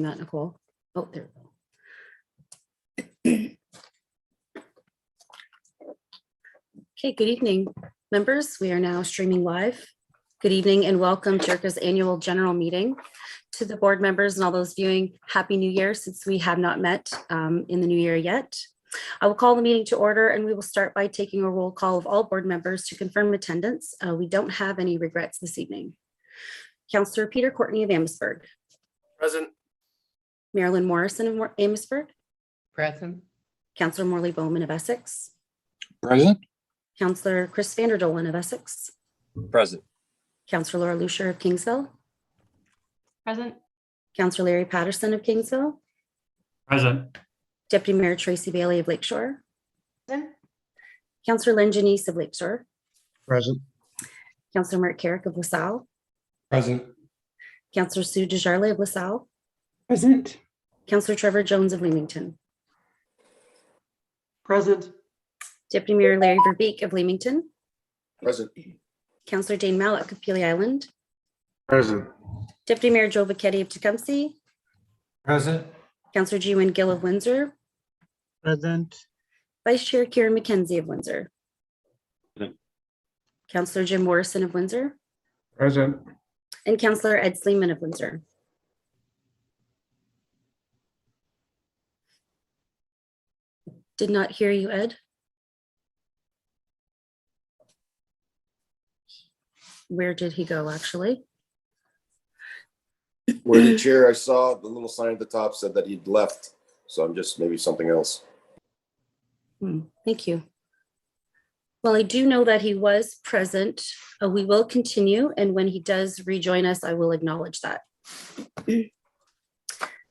that, Nicole. Oh, there we go. Okay, good evening, members. We are now streaming live. Good evening and welcome to ERCA's Annual General Meeting. To the board members and all those viewing, Happy New Year, since we have not met in the new year yet. I will call the meeting to order and we will start by taking a roll call of all board members to confirm attendance. We don't have any regrets this evening. Councillor Peter Courtney of Amherstburg. Present. Marilyn Morrison of Amherstburg. Present. Councillor Morley Bowman of Essex. Present. Councillor Chris Vanderdolen of Essex. Present. Councillor Laura Lucier of Kingsville. Present. Councillor Larry Patterson of Kingsville. Present. Deputy Mayor Tracy Bailey of Lakeshore. Present. Councillor Lynn Janice of Lakeshore. Present. Councillor Mark Carrick of LaSalle. Present. Councillor Sue Desjardins of LaSalle. Present. Councillor Trevor Jones of Leamington. Present. Deputy Mayor Larry Verbeek of Leamington. Present. Councillor Dane Mallock of Peely Island. Present. Deputy Mayor Joe Vacchetti of Tecumseh. Present. Councillor G. Wynn Gill of Windsor. Present. Vice Chair Kieran McKenzie of Windsor. Present. Councillor Jim Morrison of Windsor. Present. And Councillor Ed Sleeman of Windsor. Did not hear you, Ed. Where did he go, actually? Where the chair, I saw the little sign at the top said that he'd left. So I'm just maybe something else. Thank you. Well, I do know that he was present. We will continue, and when he does rejoin us, I will acknowledge that.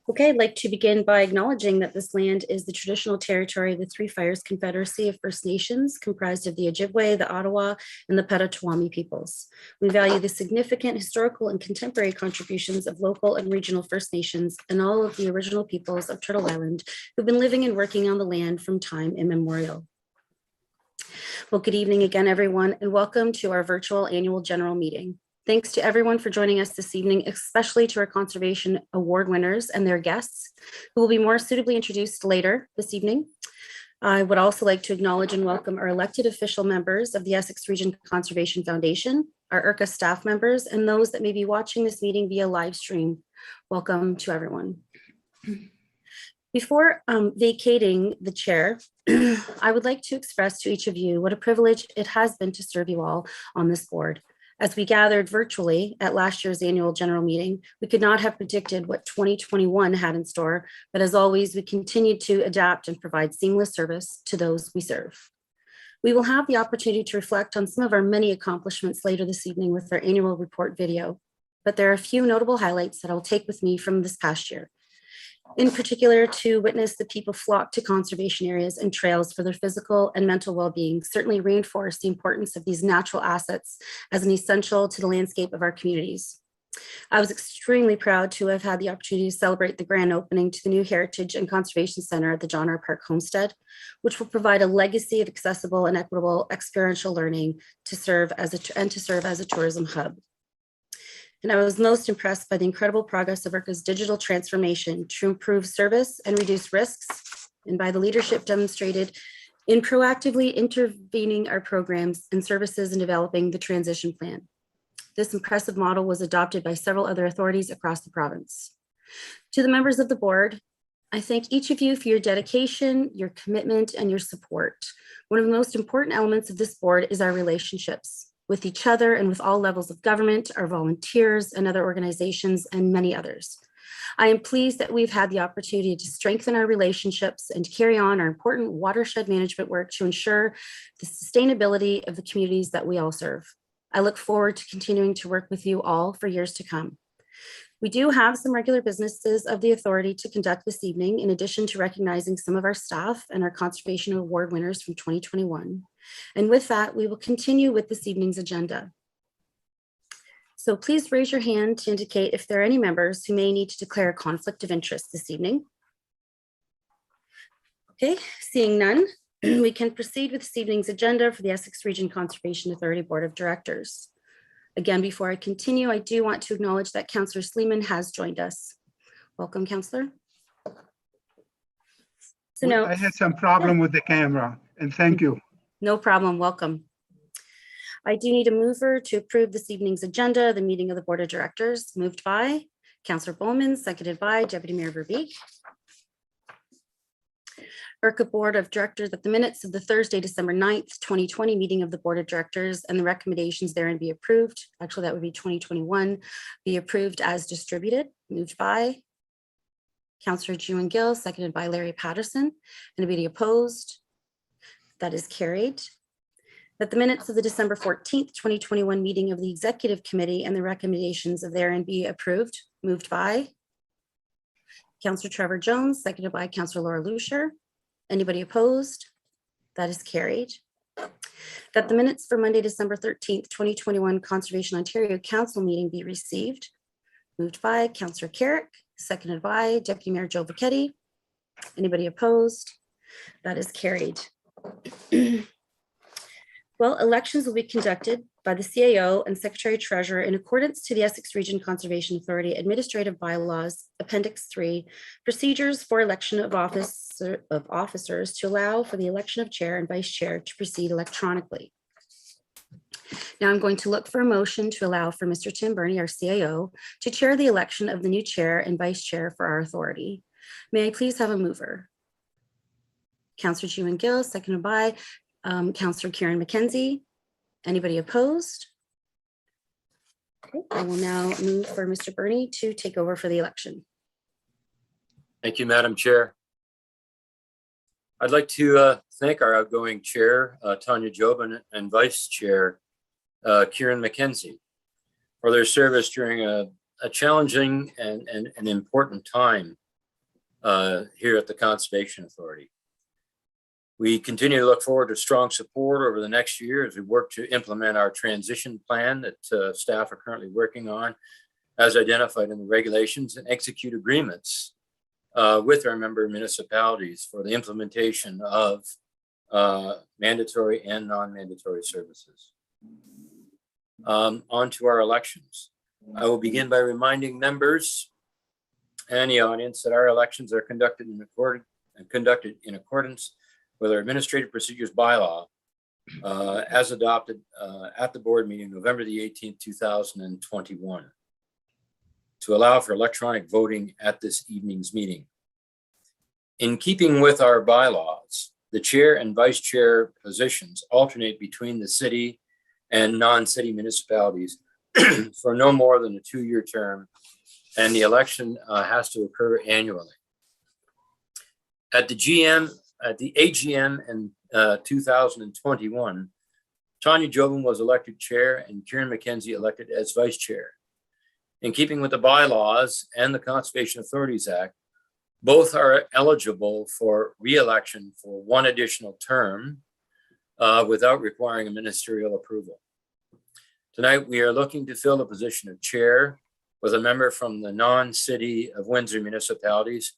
Okay, I'd like to begin by acknowledging that this land is the traditional territory of the Three Fires Confederacy of First Nations, comprised of the Ojibwe, the Ottawa, and the Potawatomi peoples. We value the significant historical and contemporary contributions of local and regional First Nations and all of the original peoples of Turtle Island who've been living and working on the land from time immemorial. Well, good evening again, everyone, and welcome to our virtual annual general meeting. Thanks to everyone for joining us this evening, especially to our Conservation Award winners and their guests, who will be more suitably introduced later this evening. I would also like to acknowledge and welcome our elected official members of the Essex Region Conservation Foundation, our ERCA staff members, and those that may be watching this meeting via live stream. Welcome to everyone. Before vacating the chair, I would like to express to each of you what a privilege it has been to serve you all on this board. As we gathered virtually at last year's annual general meeting, we could not have predicted what 2021 had in store, but as always, we continued to adapt and provide seamless service to those we serve. We will have the opportunity to reflect on some of our many accomplishments later this evening with our annual report video, but there are a few notable highlights that I'll take with me from this past year. In particular, to witness the people flock to conservation areas and trails for their physical and mental well-being certainly reinforce the importance of these natural assets as an essential to the landscape of our communities. I was extremely proud to have had the opportunity to celebrate the grand opening to the new Heritage and Conservation Center at the John R. Park Homestead, which will provide a legacy of accessible and equitable experiential learning to serve as a tourism hub. And I was most impressed by the incredible progress of ERCA's digital transformation to improve service and reduce risks, and by the leadership demonstrated in proactively intervening our programs and services and developing the transition plan. This impressive model was adopted by several other authorities across the province. To the members of the board, I thank each of you for your dedication, your commitment, and your support. One of the most important elements of this board is our relationships with each other and with all levels of government, our volunteers and other organizations, and many others. I am pleased that we've had the opportunity to strengthen our relationships and to carry on our important watershed management work to ensure the sustainability of the communities that we all serve. I look forward to continuing to work with you all for years to come. We do have some regular businesses of the authority to conduct this evening, in addition to recognizing some of our staff and our Conservation Award winners from 2021. And with that, we will continue with this evening's agenda. So please raise your hand to indicate if there are any members who may need to declare a conflict of interest this evening. Okay, seeing none, we can proceed with this evening's agenda for the Essex Region Conservation Authority Board of Directors. Again, before I continue, I do want to acknowledge that Councillor Sleeman has joined us. Welcome, Counselor. So now, I had some problem with the camera, and thank you. no problem, welcome. I do need a mover to approve this evening's agenda, the meeting of the Board of Directors, moved by Counselor Bowman, seconded by Deputy Mayor Verbeek. ERCA Board of Directors, that the minutes of the Thursday, December 9th, 2020 meeting of the Board of Directors and the recommendations therein be approved. Actually, that would be 2021, be approved as distributed, moved by Counselor June Gill, seconded by Larry Patterson. Anybody opposed? That is carried. That the minutes of the December 14th, 2021 meeting of the Executive Committee and the recommendations of therein be approved, moved by Counselor Trevor Jones, seconded by Counselor Laura Lucier. Anybody opposed? That is carried. That the minutes for Monday, December 13th, 2021 Conservation Ontario Council meeting be received, moved by Counselor Carrick, seconded by Deputy Mayor Joe Vacchetti. Anybody opposed? That is carried. Well, elections will be conducted by the CAO and Secretary Treasurer in accordance to the Essex Region Conservation Authority Administrative Bylaws, Appendix 3, procedures for election of officers to allow for the election of chair and vice chair to proceed electronically. Now I'm going to look for a motion to allow for Mr. Tim Burney, our CAO, to chair the election of the new chair and vice chair for our authority. May I please have a mover? Counselor June Gill, seconded by Counselor Kieran McKenzie. Anybody opposed? Okay, I will now move for Mr. Burney to take over for the election. Thank you, Madam Chair. I'd like to thank our outgoing chair, Tanya Jobin, and vice chair, Kieran McKenzie, for their service during a challenging and an important time here at the Conservation Authority. We continue to look forward to strong support over the next year as we work to implement our transition plan that staff are currently working on, as identified in the regulations, and execute agreements with our member municipalities for the implementation of mandatory and non-mandatory services. On to our elections. I will begin by reminding members and the audience that our elections are conducted in accordance with our Administrative Procedures Bylaw as adopted at the board meeting November the 18th, 2021, to allow for electronic voting at this evening's meeting. In keeping with our bylaws, the chair and vice chair positions alternate between the city and non-city municipalities for no more than a 2-year term, and the election has to occur annually. At the AGM in 2021, Tanya Jobin was elected chair and Kieran McKenzie elected as vice chair. In keeping with the bylaws and the Conservation Authorities Act, both are eligible for re-election for 1 additional term without requiring a ministerial approval. Tonight, we are looking to fill the position of chair with a member from the non-city of Windsor municipalities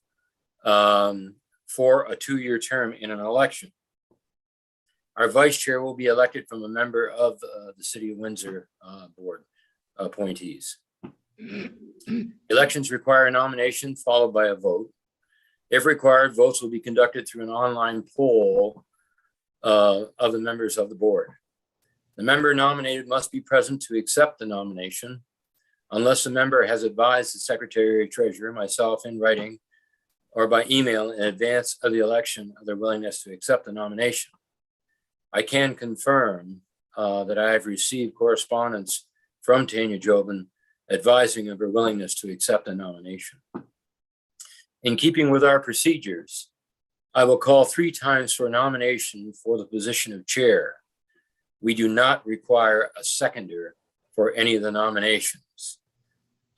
for a 2-year term in an election. Our vice chair will be elected from a member of the City of Windsor board appointees. Elections require a nomination followed by a vote. If required, votes will be conducted through an online poll of the members of the board. The member nominated must be present to accept the nomination unless the member has advised the Secretary Treasurer, myself, in writing or by email in advance of the election of their willingness to accept the nomination. I can confirm that I have received correspondence from Tanya Jobin advising of her willingness to accept the nomination. In keeping with our procedures, I will call 3 times for a nomination for the position of chair. We do not require a seconder for any of the nominations.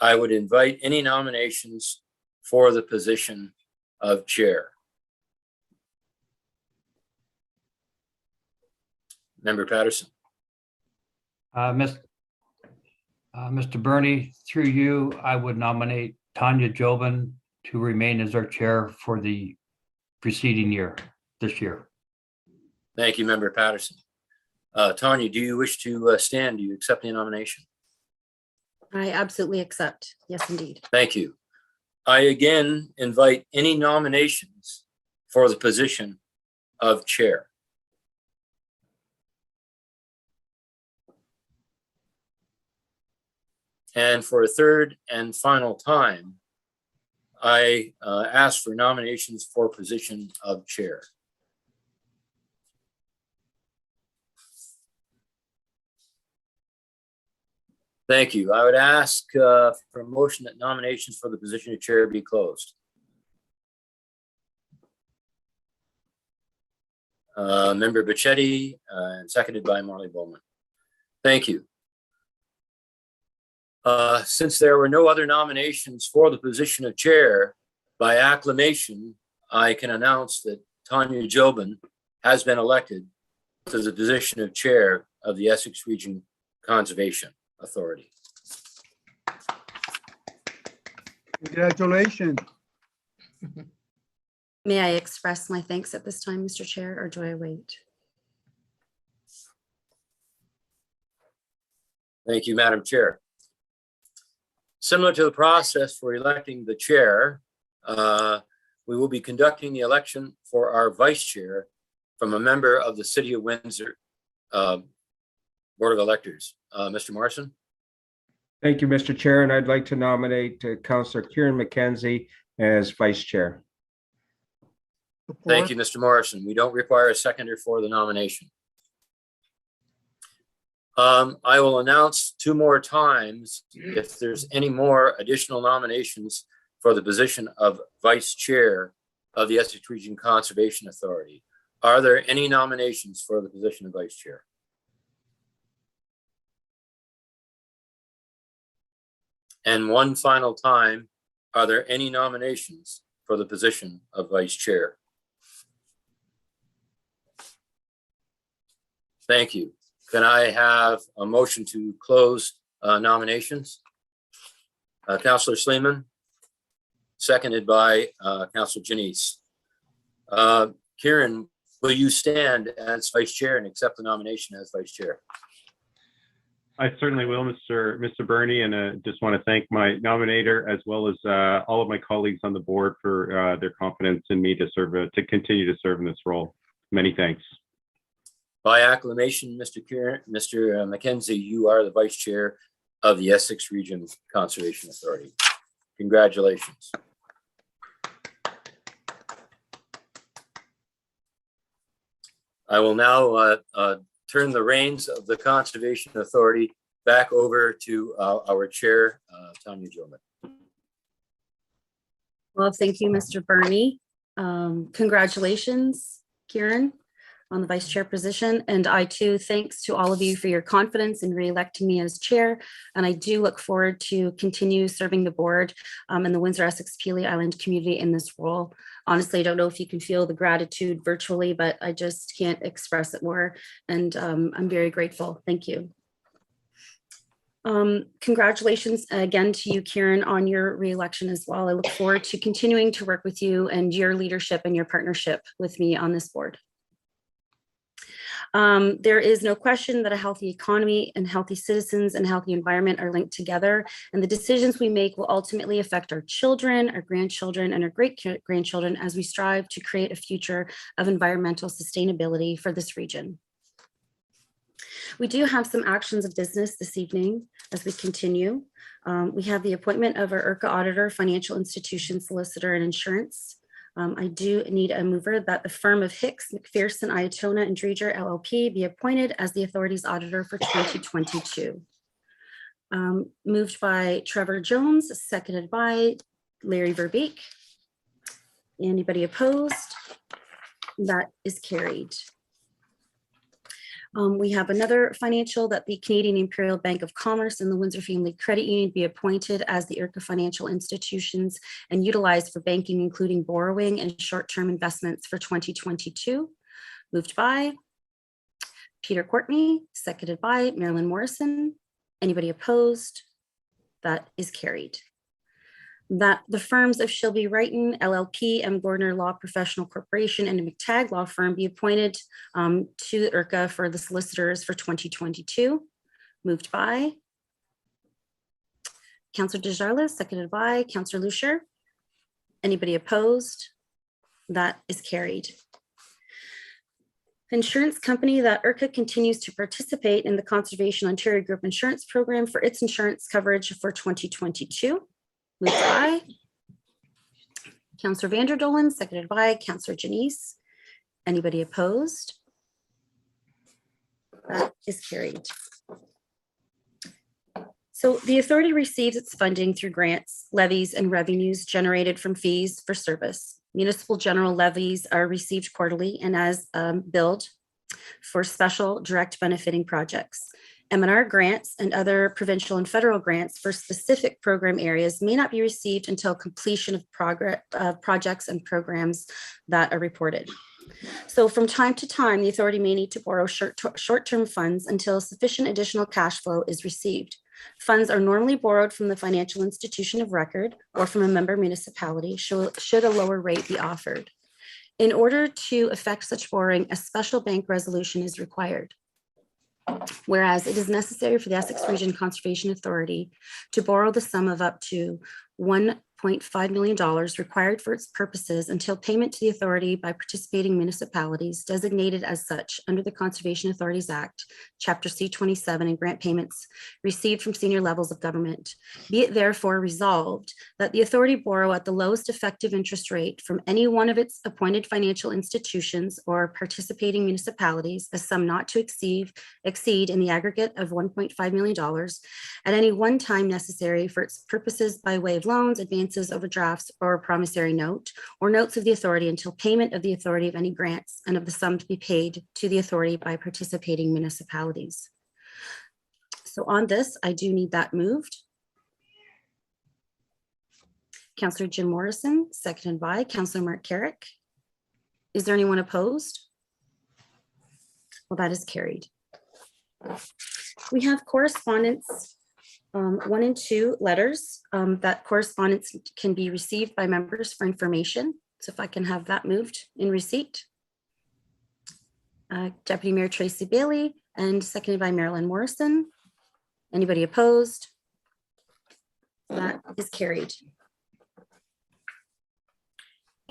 I would invite any nominations for the position of chair. Member Patterson. Mr. Burney, through you, I would nominate Tanya Jobin to remain as our chair for the preceding year, this year. Thank you, Member Patterson. Tanya, do you wish to stand? Do you accept the nomination? I absolutely accept. Yes, indeed. Thank you. I again invite any nominations for the position of chair. And for a third and final time, I ask for nominations for position of chair. Thank you. I would ask for a motion that nominations for the position of chair be closed. Member Bichetti, and seconded by Marley Bowman. Thank you. Since there were no other nominations for the position of chair, by acclamation, I can announce that Tanya Jobin has been elected to the position of chair of the Essex Region Conservation Authority. Congratulations. May I express my thanks at this time, Mr. Chair, or do I wait? Thank you, Madam Chair. Similar to the process for electing the chair, we will be conducting the election for our vice chair from a member of the City of Windsor Board of Electors. Mr. Morrison? Thank you, Mr. Chair, and I'd like to nominate Councillor Kieran McKenzie as vice chair. Thank you, Mr. Morrison. We don't require a seconder for the nomination. I will announce two more times if there's any more additional nominations for the position of vice chair of the Essex Region Conservation Authority. Are there any nominations for the position of vice chair? And one final time, are there any nominations for the position of vice chair? Thank you. Can I have a motion to close nominations? Councillor Sleeman, seconded by Councillor Janice. Kieran, will you stand as vice chair and accept the nomination as vice chair? I certainly will, Mr. Burney, and just want to thank my nominator as well as all of my colleagues on the board for their confidence in me to serve, to continue to serve in this role. Many thanks. By acclamation, Mr. McKenzie, you are the vice chair of the Essex Region Conservation Authority. Congratulations. I will now turn the reins of the Conservation Authority back over to our chair, Tanya Jobin. Well, thank you, Mr. Burney. Congratulations, Kieran, on the vice chair position. And I too, thanks to all of you for your confidence in re-electing me as chair. And I do look forward to continue serving the board and the Windsor-Essex Pelee Island community in this role. Honestly, I don't know if you can feel the gratitude virtually, but I just can't express it more. And I'm very grateful. Thank you. Congratulations again to you, Kieran, on your re-election as well. I look forward to continuing to work with you and your leadership and your partnership with me on this board. There is no question that a healthy economy and healthy citizens and healthy environment are linked together, and the decisions we make will ultimately affect our children, our grandchildren, and our great-grandchildren as we strive to create a future of environmental sustainability for this region. We do have some actions of business this evening as we continue. We have the appointment of our ERCA auditor, financial institution, solicitor, and insurance. I do need a mover that the firm of Hicks, McPherson, Iotona, and Dreger LLP be appointed as the authority's auditor for 2022. Moved by Trevor Jones, seconded by Larry Verbeek. Anybody opposed? That is carried. We have another financial that the Canadian Imperial Bank of Commerce and the Windsor Family Credit Union be appointed as the ERCA financial institutions and utilized for banking, including borrowing and short-term investments for 2022. Moved by Peter Courtney, seconded by Marilyn Morrison. Anybody opposed? That is carried. That the firms of Shilby Wrighton, LLP, M. Gordner Law Professional Corporation, and a McTagg Law Firm be appointed to ERCA for the solicitors for 2022. Moved by Councillor Desjardins, seconded by Councillor Lucier. Anybody opposed? That is carried. Insurance company that ERCA continues to participate in the Conservation Ontario Group Insurance Program for its insurance coverage for 2022. Moved by Councillor Vanderdolen, seconded by Councillor Janice. Anybody opposed? That is carried. So the authority receives its funding through grants, levies, and revenues generated from fees for service. Municipal general levies are received quarterly and as billed for special direct benefiting projects. M&R grants and other provincial and federal grants for specific program areas may not be received until completion of projects and programs that are reported. So from time to time, the authority may need to borrow short-term funds until sufficient additional cash flow is received. Funds are normally borrowed from the financial institution of record or from a member municipality should a lower rate be offered. In order to effect such borrowing, a special bank resolution is required. Whereas it is necessary for the Essex Region Conservation Authority to borrow the sum of up to $1.5 million required for its purposes until payment to the authority by participating municipalities designated as such under the Conservation Authorities Act, Chapter C27, and grant payments received from senior levels of government. Be it therefore resolved that the authority borrow at the lowest effective interest rate from any one of its appointed financial institutions or participating municipalities, a sum not to exceed in the aggregate of $1.5 million at any one time necessary for its purposes by way of loans, advances, overdrafts, or a promissory note, or notes of the authority until payment of the authority of any grants and of the sum to be paid to the authority by participating municipalities. So on this, I do need that moved. Councillor Jim Morrison, seconded by Councillor Mark Carrick. Is there anyone opposed? Well, that is carried. We have correspondence 1 and 2 letters. That correspondence can be received by members for information. So if I can have that moved in receipt. Deputy Mayor Tracy Bailey and seconded by Marilyn Morrison. Anybody opposed? That is carried.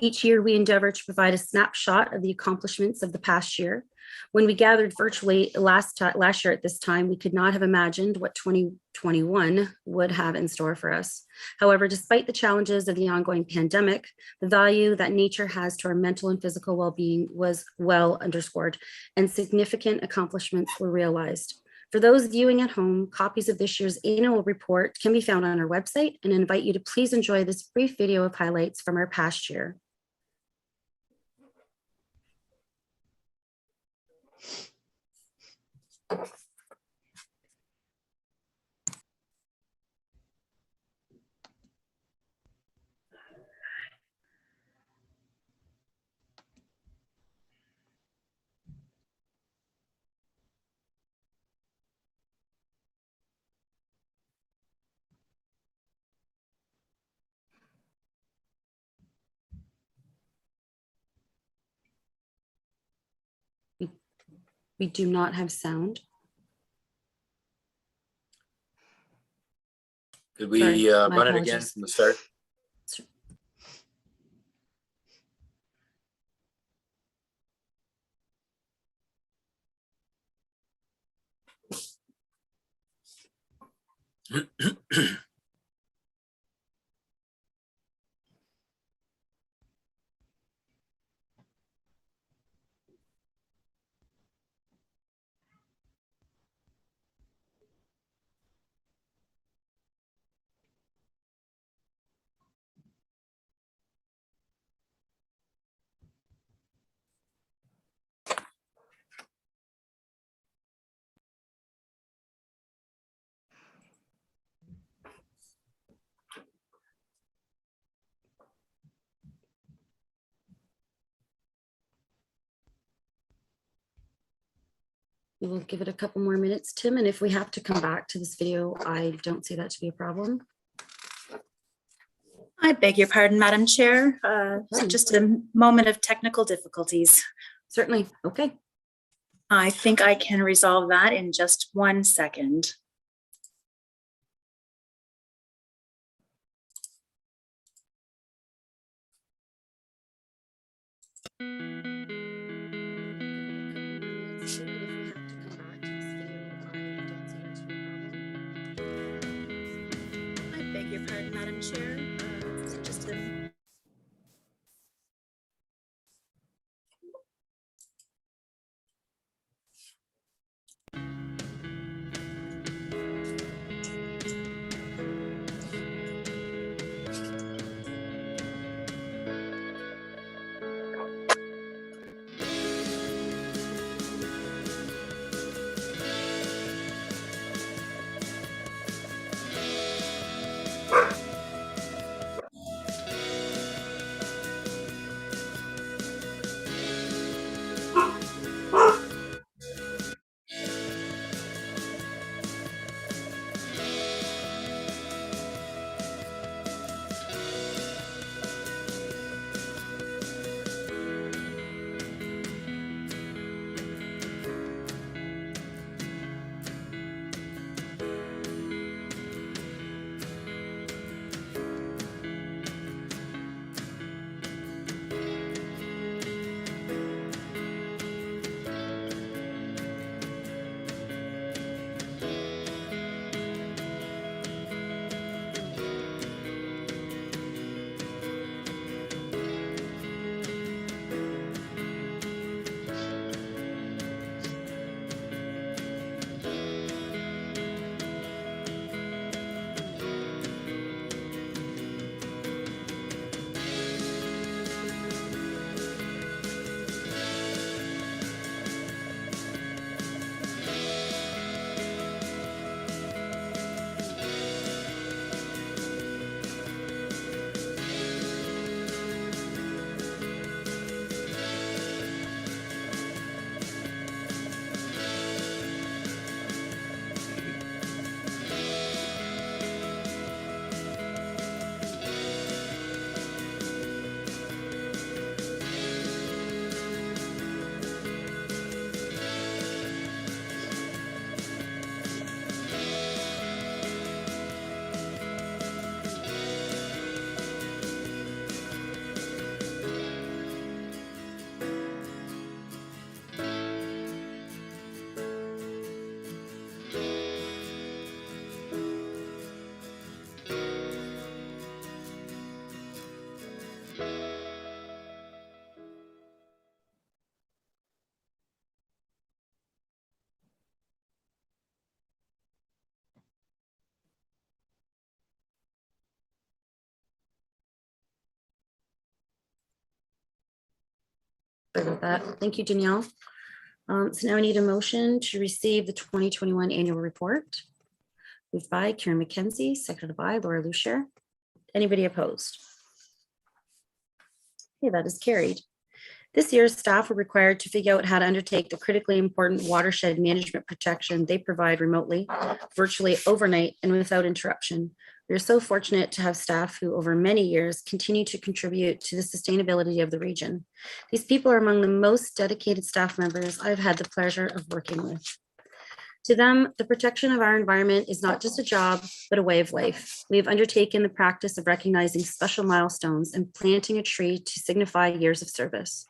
Each year, we endeavor to provide a snapshot of the accomplishments of the past year. When we gathered virtually last year at this time, we could not have imagined what 2021 would have in store for us. However, despite the challenges of the ongoing pandemic, the value that nature has to our mental and physical well-being was well underscored, and significant accomplishments were realized. For those viewing at home, copies of this year's annual report can be found on our website, and I invite you to please enjoy this brief video of highlights from our past year. We do not have sound. Could we Sorry, my run it again apologies. from the start? We will give it a couple more minutes, Tim, and if we have to come back to this video, I don't see that to be a problem. I beg your pardon, Madam Chair. So just a moment of technical difficulties. Certainly. Okay. I think I can resolve that in just 1 second. Madam Chair, just a Sorry about that. Thank you, Danielle. So now I need a motion to receive the 2021 annual report. Moved by Karen McKenzie, seconded by Laura Lucier. Anybody opposed? Okay, that is carried. This year, staff were required to figure out how to undertake the critically important watershed management protection they provide remotely, virtually overnight and without interruption. We are so fortunate to have staff who over many years continue to contribute to the sustainability of the region. These people are among the most dedicated staff members I've had the pleasure of working with. To them, the protection of our environment is not just a job, but a way of life. We have undertaken the practice of recognizing special milestones and planting a tree to signify years of service.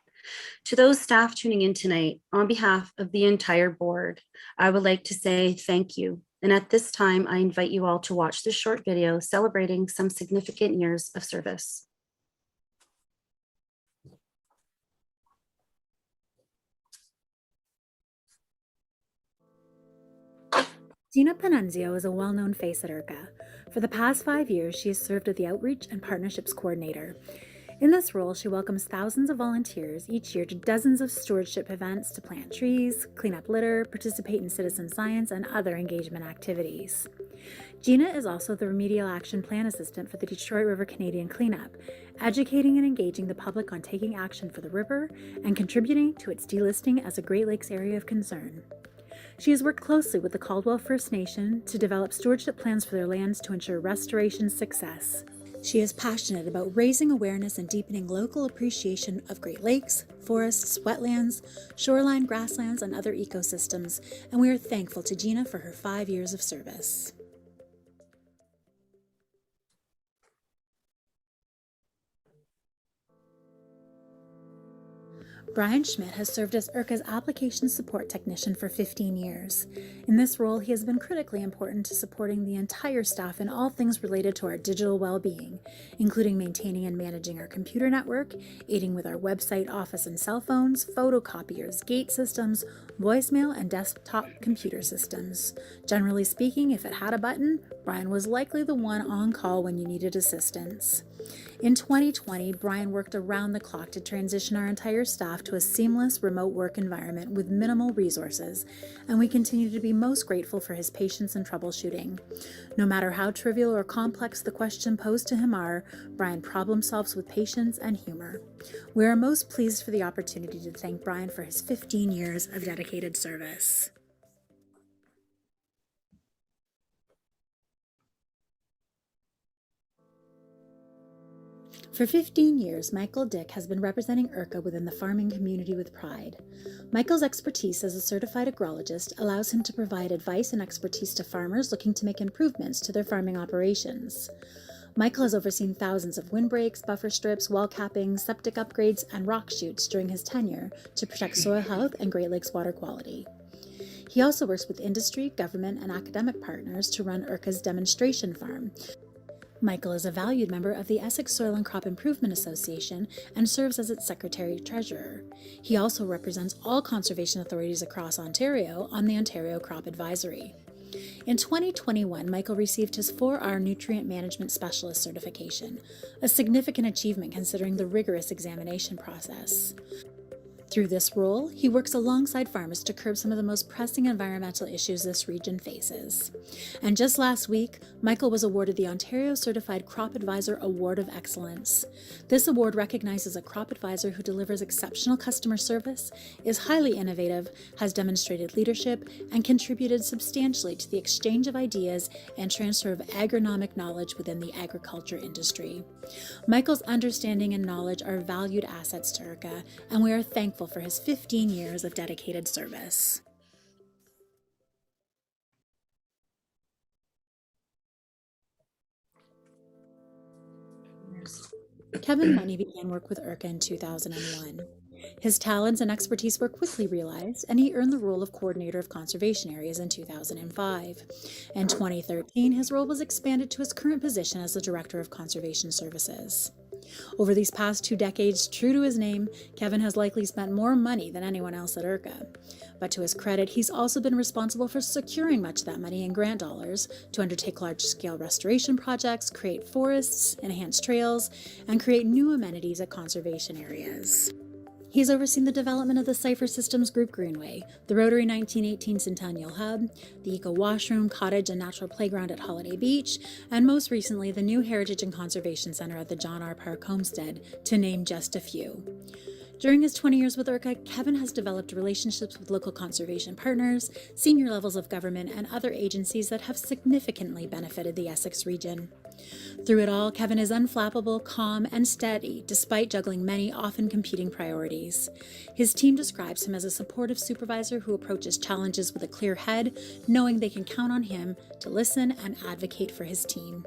To those staff tuning in tonight, on behalf of the entire board, I would like to say thank you. And at this time, I invite you all to watch this short video celebrating some significant years of service. Gina Panunzio is a well-known face at ERCA. For the past 5 years, she has served as the Outreach and Partnerships Coordinator. In this role, she welcomes thousands of volunteers each year to dozens of stewardship events to plant trees, clean up litter, participate in citizen science, and other engagement activities. Gina is also the Remedial Action Plan Assistant for the Detroit River Canadian Cleanup, educating and engaging the public on taking action for the river and contributing to its delisting as a Great Lakes Area of Concern. She has worked closely with the Caldwell First Nation to develop stewardship plans for their lands to ensure restoration success. She is passionate about raising awareness and deepening local appreciation of Great Lakes, forests, wetlands, shoreline grasslands, and other ecosystems, and we are thankful to Gina for her 5 years of service. Brian Schmidt has served as ERCA's Application Support Technician for 15 years. In this role, he has been critically important to supporting the entire staff in all things related to our digital well-being, including maintaining and managing our computer network, aiding with our website, office and cell phones, photocopiers, gate systems, voicemail, and desktop computer systems. Generally speaking, if it had a button, Brian was likely the one on call when you needed assistance. In 2020, Brian worked around the clock to transition our entire staff to a seamless remote work environment with minimal resources, and we continue to be most grateful for his patience and troubleshooting. No matter how trivial or complex the question posed to him are, Brian problem solves with patience and humor. We are most pleased for the opportunity to thank Brian for his 15 years of dedicated service. For 15 years, Michael Dick has been representing ERCA within the farming community with pride. Michael's expertise as a certified agrologist allows him to provide advice and expertise to farmers looking to make improvements to their farming operations. Michael has overseen thousands of windbreaks, buffer strips, wall cappings, septic upgrades, and rock chutes during his tenure to protect soil health and Great Lakes water quality. He also works with industry, government, and academic partners to run ERCA's demonstration farm. Michael is a valued member of the Essex Soil and Crop Improvement Association and serves as its Secretary-Treasurer. He also represents all conservation authorities across Ontario on the Ontario Crop Advisory. In 2021, Michael received his 4R Nutrient Management Specialist certification, a significant achievement considering the rigorous examination process. Through this role, he works alongside farmers to curb some of the most pressing environmental issues this region faces. And just last week, Michael was awarded the Ontario Certified Crop Advisor Award of Excellence. This award recognizes a crop advisor who delivers exceptional customer service, is highly innovative, has demonstrated leadership, and contributed substantially to the exchange of ideas and transfer of agronomic knowledge within the agriculture industry. Michael's understanding and knowledge are valued assets to ERCA, and we are thankful for his 15 years of dedicated service. Kevin Money began work with ERCA in 2001. His talents and expertise were quickly realized, and he earned the role of Coordinator of Conservation Areas in 2005. In 2013, his role was expanded to his current position as the Director of Conservation Services. Over these past 2 decades, true to his name, Kevin has likely spent more money than anyone else at ERCA. But to his credit, he's also been responsible for securing much of that money in grant dollars to undertake large-scale restoration projects, create forests, enhance trails, and create new amenities at conservation areas. He's overseen the development of the Cipher Systems Group Greenway, the Rotary 1918 Centennial Hub, the Eco Washroom, Cottage, and Natural Playground at Holiday Beach, and most recently the new Heritage and Conservation Center at the John R. Park Homestead, to name just a few. During his 20 years with ERCA, Kevin has developed relationships with local conservation partners, senior levels of government, and other agencies that have significantly benefited the Essex region. Through it all, Kevin is unflappable, calm, and steady, despite juggling many often competing priorities. His team describes him as a supportive supervisor who approaches challenges with a clear head, knowing they can count on him to listen and advocate for his team.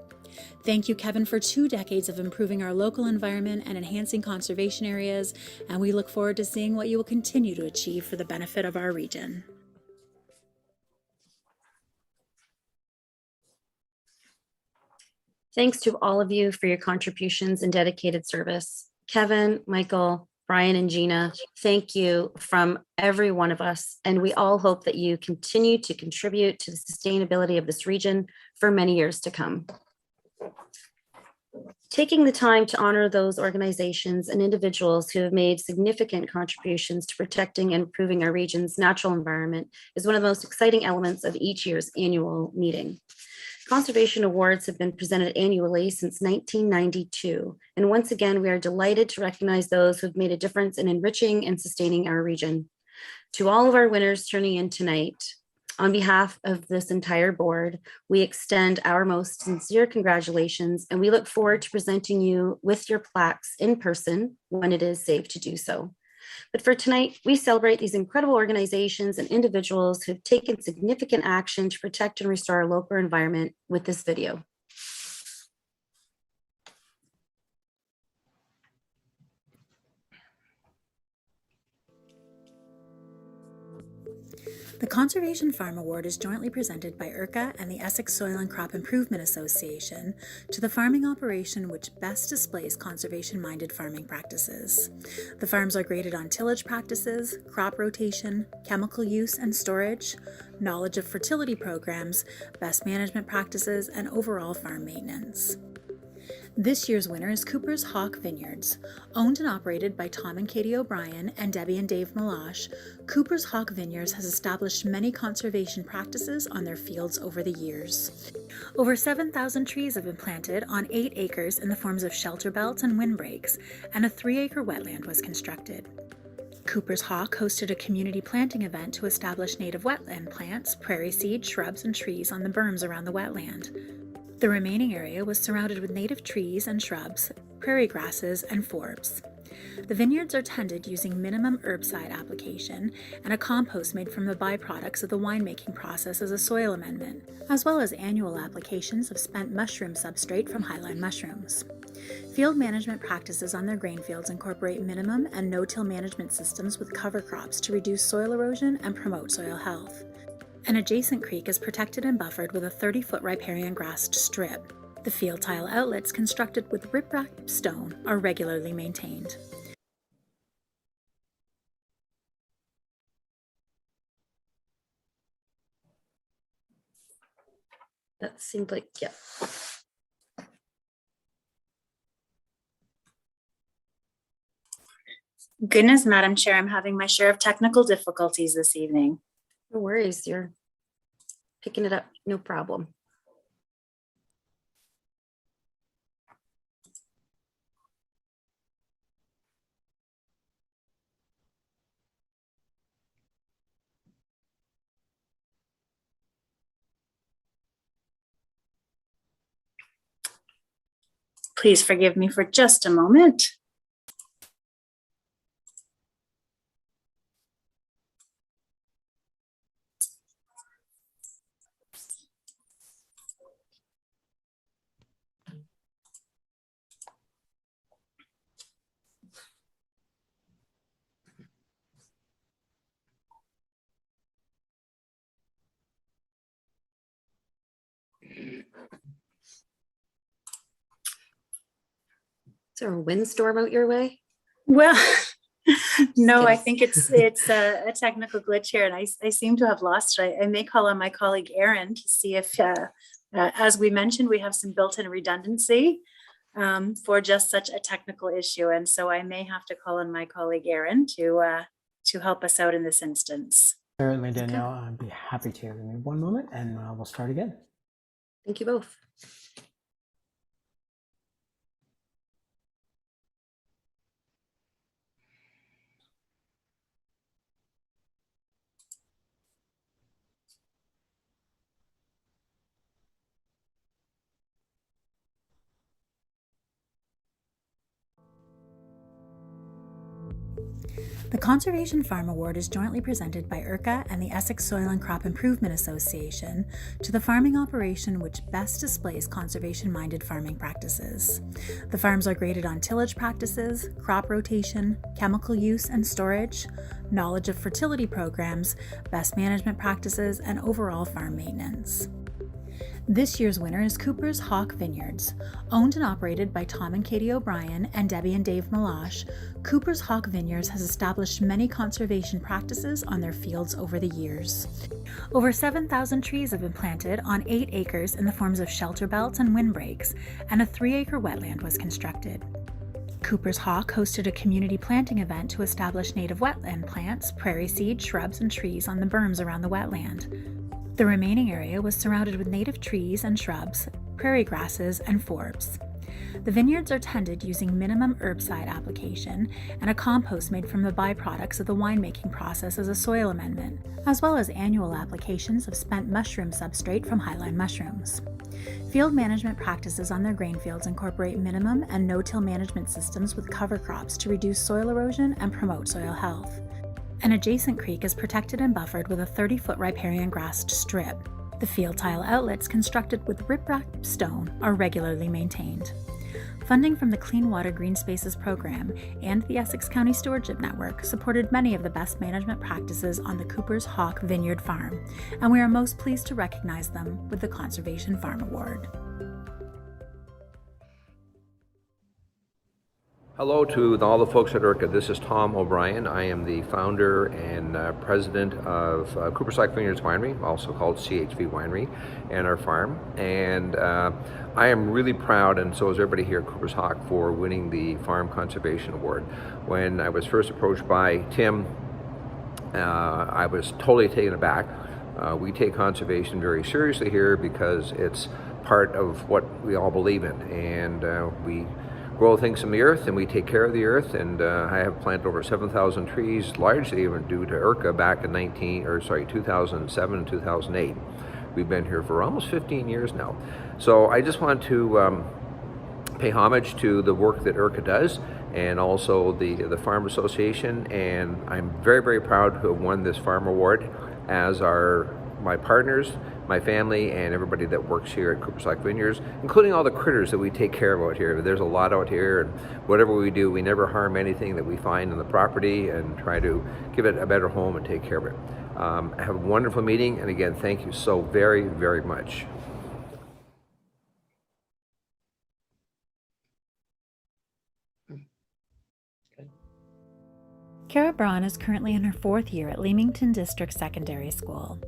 Thank you, Kevin, for 2 decades of improving our local environment and enhancing conservation areas, and we look forward to seeing what you will continue to achieve for the benefit of our region. Thanks to all of you for your contributions and dedicated service. Kevin, Michael, Brian, and Gina, thank you from every one of us, and we all hope that you continue to contribute to the sustainability of this region for many years to come. Taking the time to honor those organizations and individuals who have made significant contributions to protecting and improving our region's natural environment is one of the most exciting elements of each year's annual meeting. Conservation awards have been presented annually since 1992, and once again, we are delighted to recognize those who have made a difference in enriching and sustaining our region. To all of our winners turning in tonight, on behalf of this entire board, we extend our most sincere congratulations, and we look forward to presenting you with your plaques in person when it is safe to do so. But for tonight, we celebrate these incredible organizations and individuals who've taken significant action to protect and restore our local environment with this video. The Conservation Farm Award is jointly presented by ERCA and the Essex Soil and Crop Improvement Association to the farming operation which best displays conservation-minded farming practices. The farms are graded on tillage practices, crop rotation, chemical use and storage, knowledge of fertility programs, best management practices, and overall farm maintenance. This year's winner is Cooper's Hawk Vineyards. Owned and operated by Tom and Katie O'Brien and Debbie and Dave Malash, Cooper's Hawk Vineyards has established many conservation practices on their fields over the years. Over 7,000 trees have been planted on 8 acres in the forms of shelter belts and windbreaks, and a 3-acre wetland was constructed. Cooper's Hawk hosted a community planting event to establish native wetland plants, prairie seed, shrubs, and trees on the berms around the wetland. The remaining area was surrounded with native trees and shrubs, prairie grasses, and forbs. The vineyards are tended using minimum herbicide application and a compost made from the byproducts of the winemaking process as a soil amendment, as well as annual applications of spent mushroom substrate from highline mushrooms. Field management practices on their grain fields incorporate minimum and no-till management systems with cover crops to reduce soil erosion and promote soil health. An adjacent creek is protected and buffered with a 30-foot riparian grassed strip. The field tile outlets constructed with riprap stone are regularly maintained. That seemed like, yeah. Goodness, Madam Chair, I'm having my share of technical difficulties this evening. No worries, you're picking it up, no problem. Please forgive me for just a moment. Is there a windstorm out your way? Well, no, I kidding. think it's a technical glitch here, and I seem to have lost it. I may call on my colleague Erin to see if, as we mentioned, we have some built-in redundancy for just such a technical issue, and so I may have to call on my colleague Erin to help us out in this instance. Certainly, Danielle, I'd be happy to. Give me one moment, and we'll start again. Thank you both. The Conservation Farm Award is jointly presented by ERCA and the Essex Soil and Crop Improvement Association to the farming operation which best displays conservation-minded farming practices. The farms are graded on tillage practices, crop rotation, chemical use and storage, knowledge of fertility programs, best management practices, and overall farm maintenance. This year's winner is Cooper's Hawk Vineyards. Owned and operated by Tom and Katie O'Brien and Debbie and Dave Malash, Cooper's Hawk Vineyards has established many conservation practices on their fields over the years. Over 7,000 trees have been planted on 8 acres in the forms of shelter belts and windbreaks, and a 3-acre wetland was constructed. Cooper's Hawk hosted a community planting event to establish native wetland plants, prairie seed, shrubs, and trees on the berms around the wetland. The remaining area was surrounded with native trees and shrubs, prairie grasses, and forbs. The vineyards are tended using minimum herbicide application and a compost made from the byproducts of the winemaking process as a soil amendment, as well as annual applications of spent mushroom substrate from highline mushrooms. Field management practices on their grain fields incorporate minimum and no-till management systems with cover crops to reduce soil erosion and promote soil health. An adjacent creek is protected and buffered with a 30-foot riparian grassed strip. The field tile outlets constructed with riprap stone are regularly maintained. Funding from the Clean Water Green Spaces program and the Essex County Stewardship Network supported many of the best management practices on the Cooper's Hawk Vineyard Farm, and we are most pleased to recognize them with the Conservation Farm Award. Hello to all the folks at ERCA. This is Tom O'Brien. I am the founder and president of Cooper's Hawk Vineyards Winery, also called CHV Winery, and our farm. And I am really proud, and so is everybody here at Cooper's Hawk, for winning the Farm Conservation Award. When I was first approached by Tim, I was totally taken aback. We take conservation very seriously here because it's part of what we all believe in, and we grow things from the earth and we take care of the earth, and I have planted over 7,000 trees, largely even due to ERCA back in 2007 and 2008. We've been here for almost 15 years now. So I just want to pay homage to the work that ERCA does, and also the Farm Association, and I'm very, very proud to have won this Farm Award, as are my partners, my family, and everybody that works here at Cooper's Hawk Vineyards, including all the critters that we take care of out here. There's a lot out here, and whatever we do, we never harm anything that we find on the property and try to give it a better home and take care of it. Have a wonderful meeting, and again, thank you so very, very much. Kara Braun is currently in her 4th year at Leamington District Secondary School.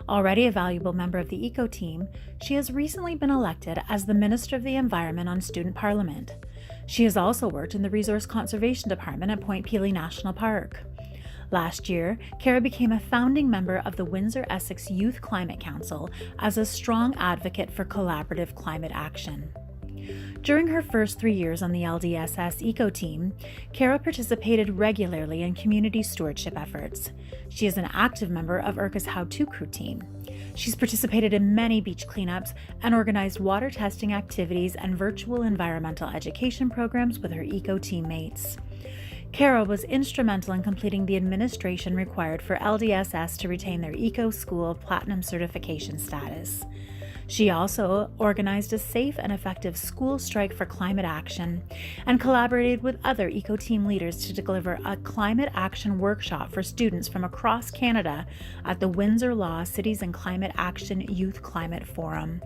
Already a valuable member of the ECO team, she has recently been elected as the Minister of the Environment on Student Parliament. She has also worked in the Resource Conservation Department at Point Pelee National Park. Last year, Kara became a founding member of the Windsor-Essex Youth Climate Council as a strong advocate for collaborative climate action. During her first 3 years on the LDSS ECO team, Kara participated regularly in community stewardship efforts. She is an active member of ERCA's How To Crew team. She's participated in many beach cleanups and organized water testing activities and virtual environmental education programs with her ECO teammates. Kara was instrumental in completing the administration required for LDSS to retain their ECO School Platinum certification status. She also organized a safe and effective school strike for climate action and collaborated with other ECO team leaders to deliver a climate action workshop for students from across Canada at the Windsor Law Cities and Climate Action Youth Climate Forum.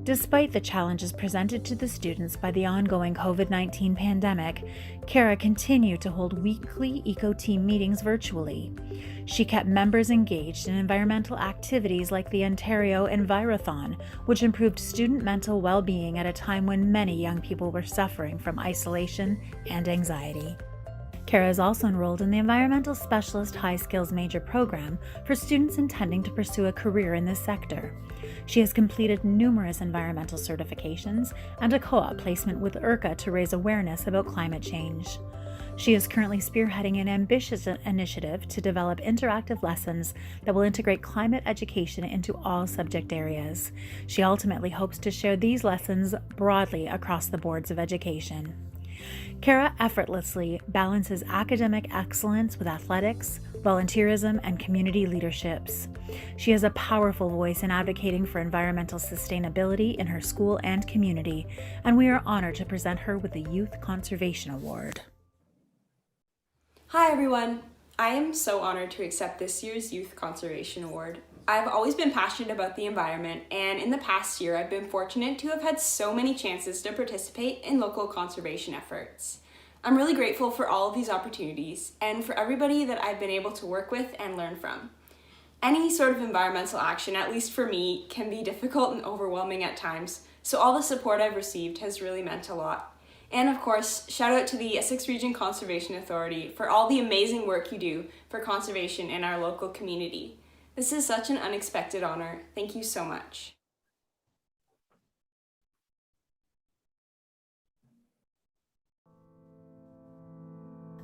Despite the challenges presented to the students by the ongoing COVID-19 pandemic, Kara continued to hold weekly ECO team meetings virtually. She kept members engaged in environmental activities like the Ontario Envirothon, which improved student mental well-being at a time when many young people were suffering from isolation and anxiety. Kara is also enrolled in the Environmental Specialist High Skills Major program for students intending to pursue a career in this sector. She has completed numerous environmental certifications and a co-op placement with ERCA to raise awareness about climate change. She is currently spearheading an ambitious initiative to develop interactive lessons that will integrate climate education into all subject areas. She ultimately hopes to share these lessons broadly across the boards of education. Kara effortlessly balances academic excellence with athletics, volunteerism, and community leaderships. She has a powerful voice in advocating for environmental sustainability in her school and community, and we are honored to present her with the Youth Conservation Award. Hi everyone! I am so honored to accept this year's Youth Conservation Award. I've always been passionate about the environment, and in the past year I've been fortunate to have had so many chances to participate in local conservation efforts. I'm really grateful for all of these opportunities and for everybody that I've been able to work with and learn from. Any sort of environmental action, at least for me, can be difficult and overwhelming at times, so all the support I've received has really meant a lot. And of course, shout out to the Essex Region Conservation Authority for all the amazing work you do for conservation in our local community. This is such an unexpected honor. Thank you so much.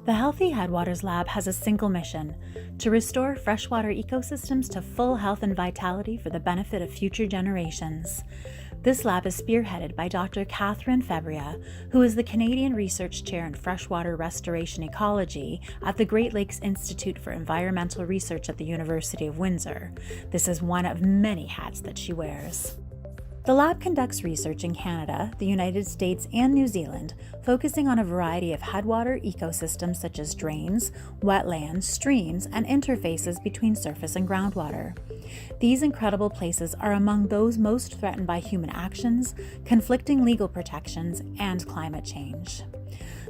The Healthy Headwaters Lab has a single mission: to restore freshwater ecosystems to full health and vitality for the benefit of future generations. This lab is spearheaded by Dr. Catherine Febria, who is the Canadian Research Chair in Freshwater Restoration Ecology at the Great Lakes Institute for Environmental Research at the University of Windsor. This is one of many hats that she wears. The lab conducts research in Canada, the United States, and New Zealand, focusing on a variety of headwater ecosystems such as drains, wetlands, streams, and interfaces between surface and groundwater. These incredible places are among those most threatened by human actions, conflicting legal protections, and climate change.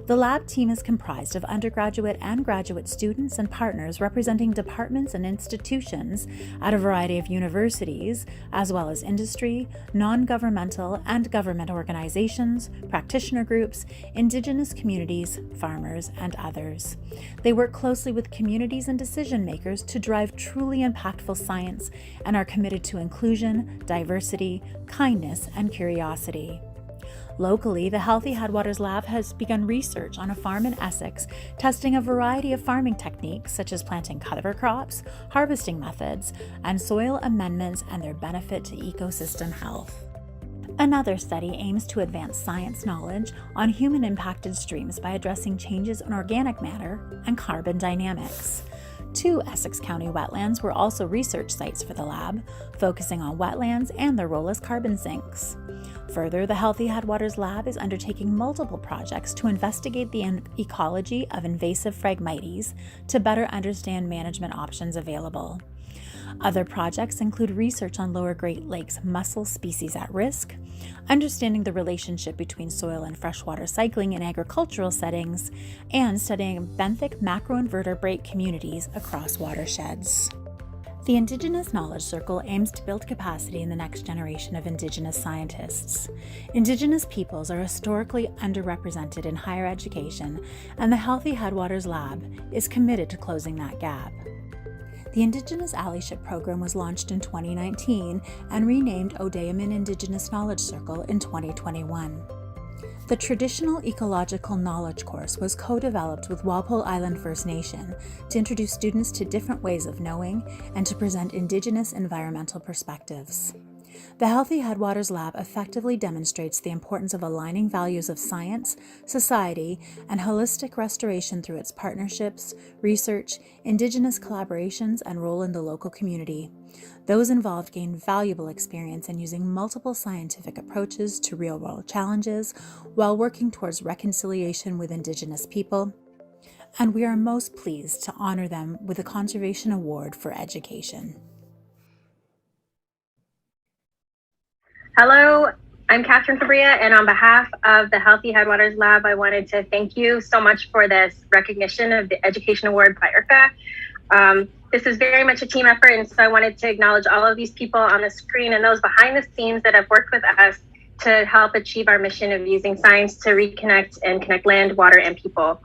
The lab team is comprised of undergraduate and graduate students and partners representing departments and institutions at a variety of universities, as well as industry, non-governmental and government organizations, practitioner groups, Indigenous communities, farmers, and others. They work closely with communities and decision makers to drive truly impactful science and are committed to inclusion, diversity, kindness, and curiosity. Locally, the Healthy Headwaters Lab has begun research on a farm in Essex, testing a variety of farming techniques such as planting cover crops, harvesting methods, and soil amendments and their benefit to ecosystem health. Another study aims to advance science knowledge on human-impacted streams by addressing changes in organic matter and carbon dynamics. 2 Essex County wetlands were also research sites for the lab, focusing on wetlands and their role as carbon sinks. Further, the Healthy Headwaters Lab is undertaking multiple projects to investigate the ecology of invasive Phragmites to better understand management options available. Other projects include research on lower Great Lakes mussel species at risk, understanding the relationship between soil and freshwater cycling in agricultural settings, and studying benthic macroinvertebrate communities across watersheds. The Indigenous Knowledge Circle aims to build capacity in the next generation of Indigenous scientists. Indigenous peoples are historically underrepresented in higher education, and the Healthy Headwaters Lab is committed to closing that gap. The Indigenous Allyship Program was launched in 2019 and renamed Odayaman Indigenous Knowledge Circle in 2021. The Traditional Ecological Knowledge course was co-developed with Walpole Island First Nation to introduce students to different ways of knowing and to present Indigenous environmental perspectives. The Healthy Headwaters Lab effectively demonstrates the importance of aligning values of science, society, and holistic restoration through its partnerships, research, Indigenous collaborations, and role in the local community. Those involved gain valuable experience in using multiple scientific approaches to real-world challenges while working towards reconciliation with Indigenous people, and we are most pleased to honor them with a Conservation Award for Education. Hello, I'm Catherine Cabria, and on behalf of the Healthy Headwaters Lab, I wanted to thank you so much for this recognition of the Education Award by ERCA. This is very much a team effort, and so I wanted to acknowledge all of these people on the screen and those behind the scenes that have worked with us to help achieve our mission of using science to reconnect and connect land, water, and people.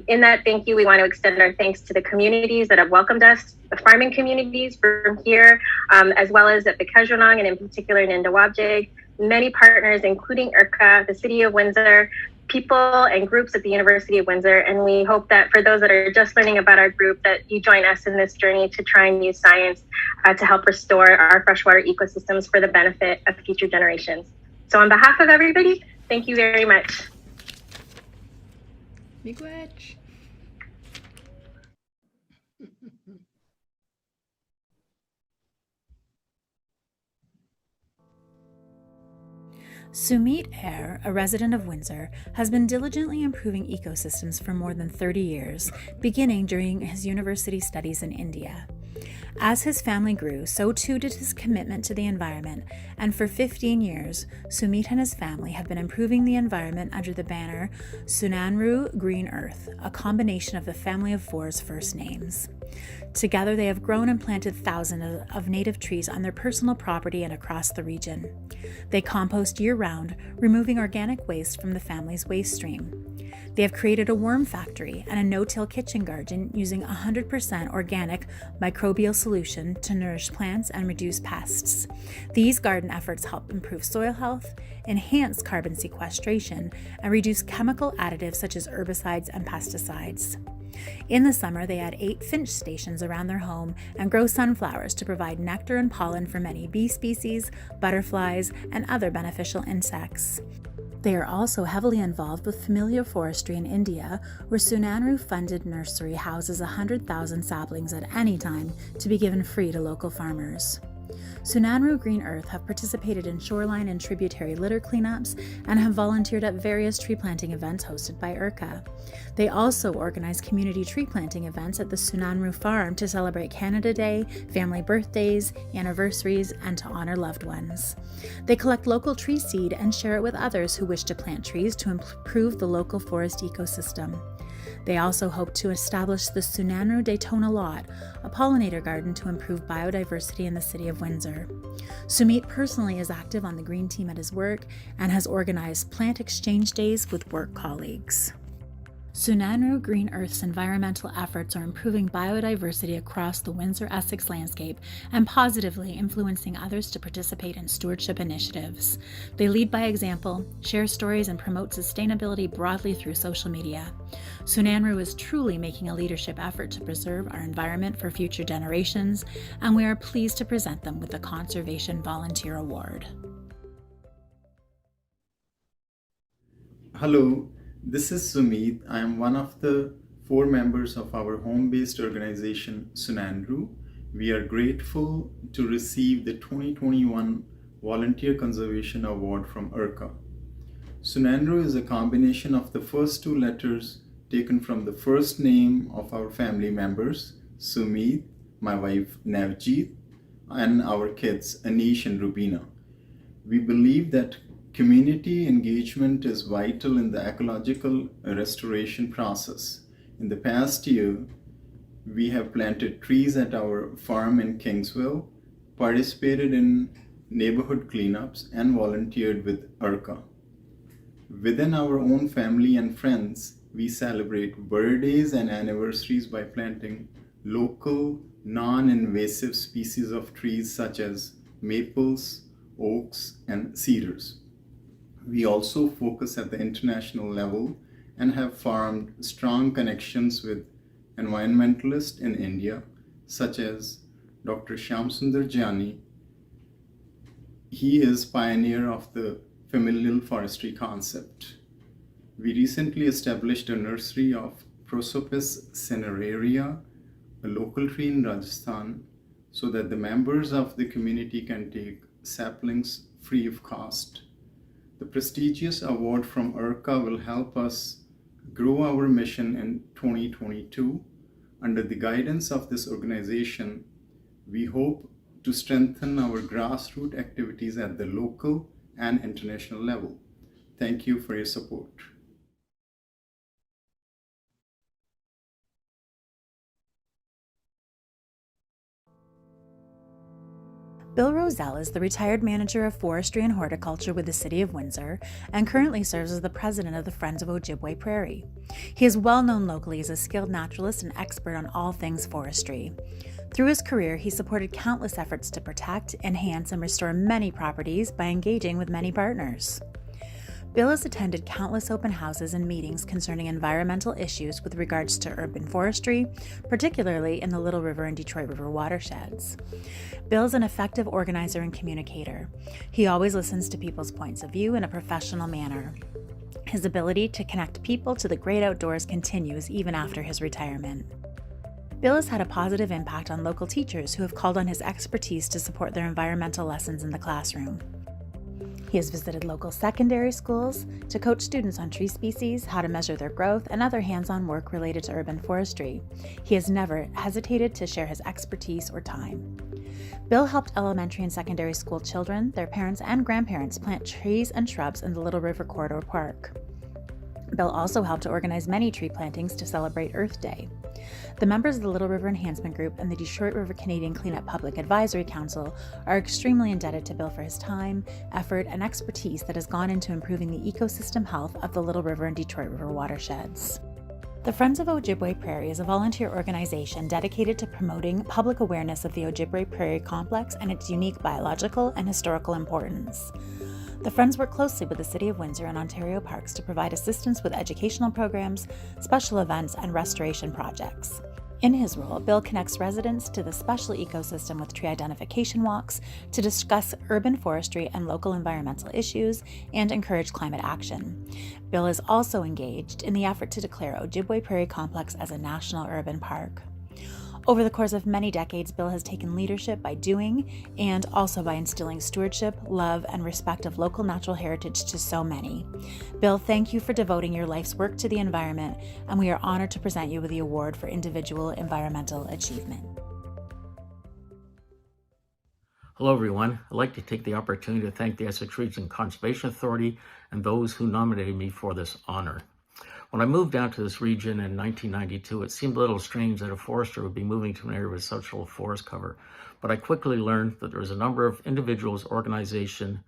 In that thank you, we want to extend our thanks to the communities that have welcomed us, the farming communities from here, as well as at the Kajunong and in particular in Ndawabjig, many partners, including ERCA, the City of Windsor, people and groups at the University of Windsor. And we hope that for those that are just learning about our group, that you join us in this journey to try and use science to help restore our freshwater ecosystems for the benefit of future generations. So on behalf of everybody, thank you very much. Miigwech. Sumit Air, a resident of Windsor, has been diligently improving ecosystems for more than 30 years, beginning during his university studies in India. As his family grew, so too did his commitment to the environment, and for 15 years, Sumit and his family have been improving the environment under the banner Sunanru Green Earth, a combination of the family of four's first names. Together, they have grown and planted thousands of native trees on their personal property and across the region. They compost year-round, removing organic waste from the family's waste stream. They have created a worm factory and a no-till kitchen garden using 100% organic microbial solution to nourish plants and reduce pests. These garden efforts help improve soil health, enhance carbon sequestration, and reduce chemical additives such as herbicides and pesticides. In the summer, they add 8 finch stations around their home and grow sunflowers to provide nectar and pollen for many bee species, butterflies, and other beneficial insects. They are also heavily involved with familiar forestry in India, where Sunanru-funded nursery houses 100,000 saplings at any time to be given free to local farmers. Sunanru Green Earth have participated in shoreline and tributary litter cleanups and have volunteered at various tree planting events hosted by ERCA. They also organize community tree planting events at the Sunanru Farm to celebrate Canada Day, family birthdays, anniversaries, and to honor loved ones. They collect local tree seed and share it with others who wish to plant trees to improve the local forest ecosystem. They also hope to establish the Sunanru Daytona Lot, a pollinator garden to improve biodiversity in the city of Windsor. Sumit personally is active on the green team at his work and has organized plant exchange days with work colleagues. Sunanru Green Earth's environmental efforts are improving biodiversity across the Windsor-Essex landscape and positively influencing others to participate in stewardship initiatives. They lead by example, share stories, and promote sustainability broadly through social media. Sunanru is truly making a leadership effort to preserve our environment for future generations, and we are pleased to present them with the Conservation Volunteer Award. Hello. This is Sumit. I am one of the 4 members of our home-based organization, Sunanru. We are grateful to receive the 2021 Volunteer Conservation Award from ERCA. Sunanru is a combination of the first 2 letters taken from the first name of our family members, Sumit, my wife Navjeet, and our kids, Anish and Rubina. We believe that community engagement is vital in the ecological restoration process. In the past year, we have planted trees at our farm in Kingsville, participated in neighborhood cleanups, and volunteered with ERCA. Within our own family and friends, we celebrate birthdays and anniversaries by planting local, non-invasive species of trees such as maples, oaks, and cedars. We also focus at the international level and have formed strong connections with environmentalists in India, such as Dr. Shyamsundar Jani. He is pioneer of the familial forestry concept. We recently established a nursery of Prosopis cineraria, a local tree in Rajasthan, so that the members of the community can take saplings free of cost. The prestigious award from ERCA will help us grow our mission in 2022. Under the guidance of this organization, we hope to strengthen our grassroots activities at the local and international level. Thank you for your support. Bill Roselle is the retired manager of forestry and horticulture with the City of Windsor and currently serves as the president of the Friends of Ojibwe Prairie. He is well known locally as a skilled naturalist and expert on all things forestry. Through his career, he supported countless efforts to protect, enhance, and restore many properties by engaging with many partners. Bill has attended countless open houses and meetings concerning environmental issues with regards to urban forestry, particularly in the Little River and Detroit River watersheds. Bill is an effective organizer and communicator. He always listens to people's points of view in a professional manner. His ability to connect people to the great outdoors continues even after his retirement. Bill has had a positive impact on local teachers who have called on his expertise to support their environmental lessons in the classroom. He has visited local secondary schools to coach students on tree species, how to measure their growth, and other hands-on work related to urban forestry. He has never hesitated to share his expertise or time. Bill helped elementary and secondary school children, their parents, and grandparents plant trees and shrubs in the Little River Corridor Park. Bill also helped to organize many tree plantings to celebrate Earth Day. The members of the Little River Enhancement Group and the Detroit River Canadian Cleanup Public Advisory Council are extremely indebted to Bill for his time, effort, and expertise that has gone into improving the ecosystem health of the Little River and Detroit River watersheds. The Friends of Ojibwe Prairie is a volunteer organization dedicated to promoting public awareness of the Ojibwe Prairie Complex and its unique biological and historical importance. The Friends work closely with the City of Windsor and Ontario Parks to provide assistance with educational programs, special events, and restoration projects. In his role, Bill connects residents to the special ecosystem with tree identification walks to discuss urban forestry and local environmental issues and encourage climate action. Bill is also engaged in the effort to declare Ojibwe Prairie Complex as a national urban park. Over the course of many decades, Bill has taken leadership by doing and also by instilling stewardship, love, and respect of local natural heritage to so many. Bill, thank you for devoting your life's work to the environment, and we are honored to present you with the Award for Individual Environmental Achievement. Hello, everyone. I'd like to take the opportunity to thank the Essex Region Conservation Authority and those who nominated me for this honor. When I moved down to this region in 1992, it seemed a little strange that a forester would be moving to an area with such little forest cover. But I quickly learned that there was a number of individuals, organizations,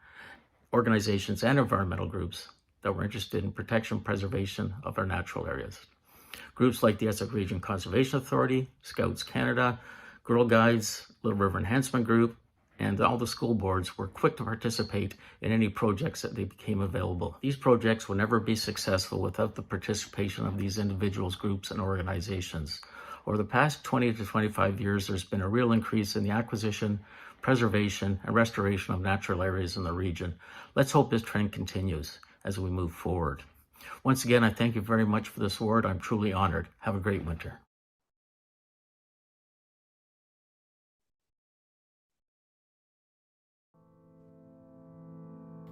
and environmental groups that were interested in protection and preservation of our natural areas. Groups like the Essex Region Conservation Authority, Scouts Canada, Girl Guides, Little River Enhancement Group, and all the school boards were quick to participate in any projects that they became available. These projects would never be successful without the participation of these individuals, groups, and organizations. Over the past 20 to 25 years, there's been a real increase in the acquisition, preservation, and restoration of natural areas in the region. Let's hope this trend continues as we move forward. Once again, I thank you very much for this award. I'm truly honored. Have a great winter.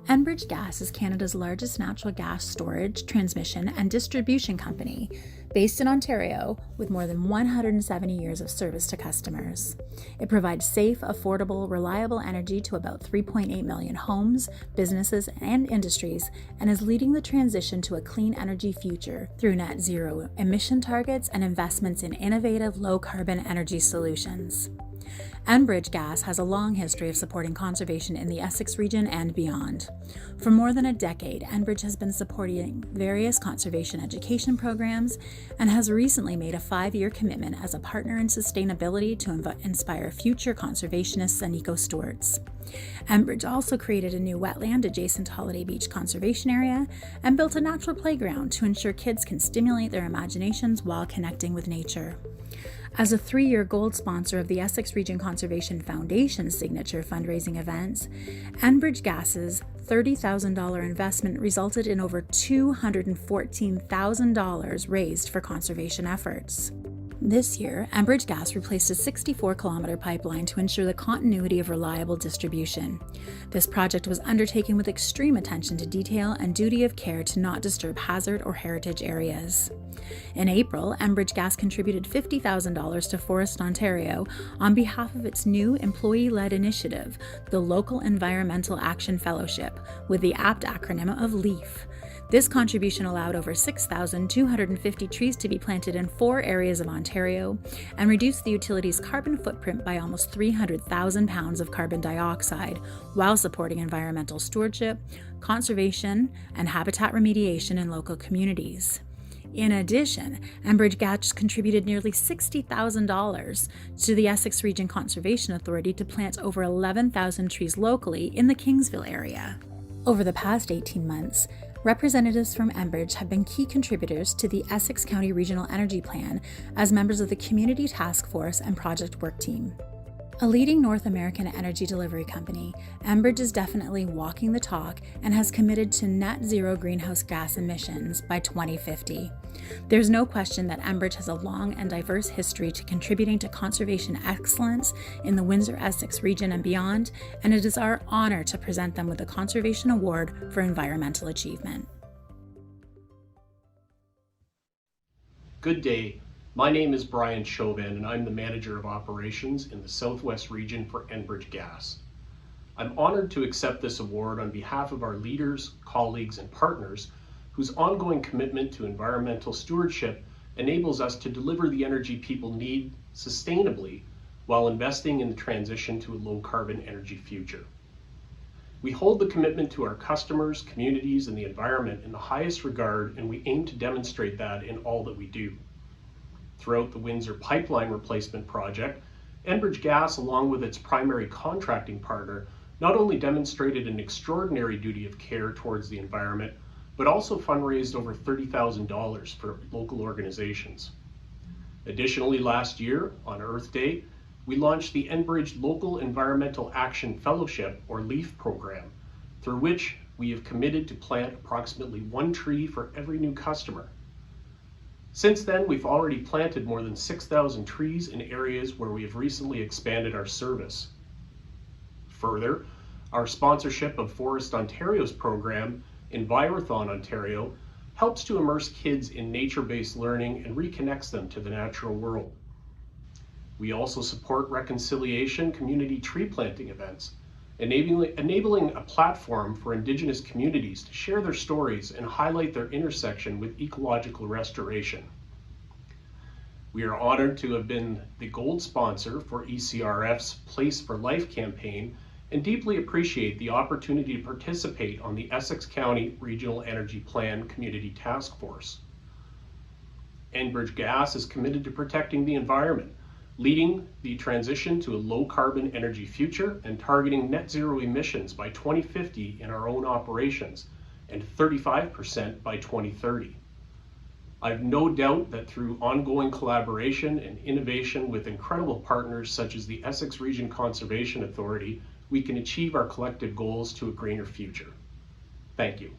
Enbridge Gas is Canada's largest natural gas storage, transmission, and distribution company, based in Ontario with more than 170 years of service to customers. It provides safe, affordable, reliable energy to about 3.8 million homes, businesses, and industries, and is leading the transition to a clean energy future through net zero emission targets and investments in innovative, low-carbon energy solutions. Enbridge Gas has a long history of supporting conservation in the Essex region and beyond. For more than a decade, Enbridge has been supporting various conservation education programs and has recently made a 5-year commitment as a partner in sustainability to inspire future conservationists and eco-stewards. Enbridge also created a new wetland adjacent to Holiday Beach Conservation Area and built a natural playground to ensure kids can stimulate their imaginations while connecting with nature. As a 3-year gold sponsor of the Essex Region Conservation Foundation's signature fundraising events, Enbridge Gas's $30,000 investment resulted in over $214,000 raised for conservation efforts. This year, Enbridge Gas replaced a 64-kilometer pipeline to ensure the continuity of reliable distribution. This project was undertaken with extreme attention to detail and duty of care to not disturb hazard or heritage areas. In April, Enbridge Gas contributed $50,000 to Forest Ontario on behalf of its new employee-led initiative, the Local Environmental Action Fellowship, with the apt acronym of LEAF. This contribution allowed over 6,250 trees to be planted in 4 areas of Ontario and reduced the utility's carbon footprint by almost 300,000 pounds of carbon dioxide, while supporting environmental stewardship, conservation, and habitat remediation in local communities. In addition, Enbridge Gas contributed nearly $60,000 to the Essex Region Conservation Authority to plant over 11,000 trees locally in the Kingsville area. Over the past 18 months, representatives from Enbridge have been key contributors to the Essex County Regional Energy Plan as members of the Community Task Force and Project Work Team. A leading North American energy delivery company, Enbridge is definitely walking the talk and has committed to net zero greenhouse gas emissions by 2050. There's no question that Enbridge has a long and diverse history to contributing to conservation excellence in the Windsor-Essex region and beyond, and it is our honor to present them with the Conservation Award for Environmental Achievement. Good day. My name is Brian Chauvin, and I'm the Manager of Operations in the Southwest region for Enbridge Gas. I'm honored to accept this award on behalf of our leaders, colleagues, and partners whose ongoing commitment to environmental stewardship enables us to deliver the energy people need sustainably while investing in the transition to a low-carbon energy future. We hold the commitment to our customers, communities, and the environment in the highest regard, and we aim to demonstrate that in all that we do. Throughout the Windsor Pipeline Replacement Project, Enbridge Gas, along with its primary contracting partner, not only demonstrated an extraordinary duty of care towards the environment, but also fundraised over $30,000 for local organizations. Additionally, last year, on Earth Day, we launched the Enbridge Local Environmental Action Fellowship, or LEAF program, through which we have committed to plant approximately 1 tree for every new customer. Since then, we've already planted more than 6,000 trees in areas where we have recently expanded our service. Further, our sponsorship of Forest Ontario's program, Envirothon Ontario, helps to immerse kids in nature-based learning and reconnects them to the natural world. We also support reconciliation community tree planting events, enabling a platform for Indigenous communities to share their stories and highlight their intersection with ecological restoration. We are honored to have been the gold sponsor for ECRF's Place for Life campaign and deeply appreciate the opportunity to participate on the Essex County Regional Energy Plan Community Task Force. Enbridge Gas is committed to protecting the environment, leading the transition to a low-carbon energy future and targeting net zero emissions by 2050 in our own operations and 35% by 2030. I have no doubt that through ongoing collaboration and innovation with incredible partners such as the Essex Region Conservation Authority, we can achieve our collective goals to a greener future. Thank you.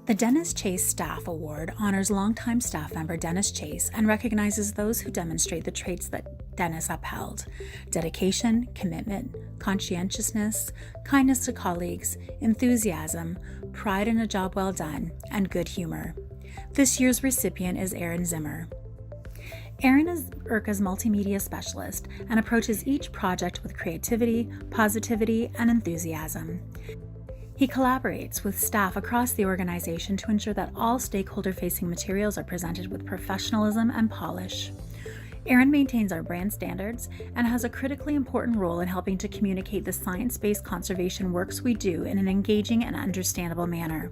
The Dennis Chase Staff Award honors longtime staff member Dennis Chase and recognizes those who demonstrate the traits that Dennis upheld: dedication, commitment, conscientiousness, kindness to colleagues, enthusiasm, pride in a job well done, and good humor. This year's recipient is Aaron Zimmer. Aaron is ERCA's multimedia specialist and approaches each project with creativity, positivity, and enthusiasm. He collaborates with staff across the organization to ensure that all stakeholder-facing materials are presented with professionalism and polish. Aaron maintains our brand standards and has a critically important role in helping to communicate the science-based conservation works we do in an engaging and understandable manner.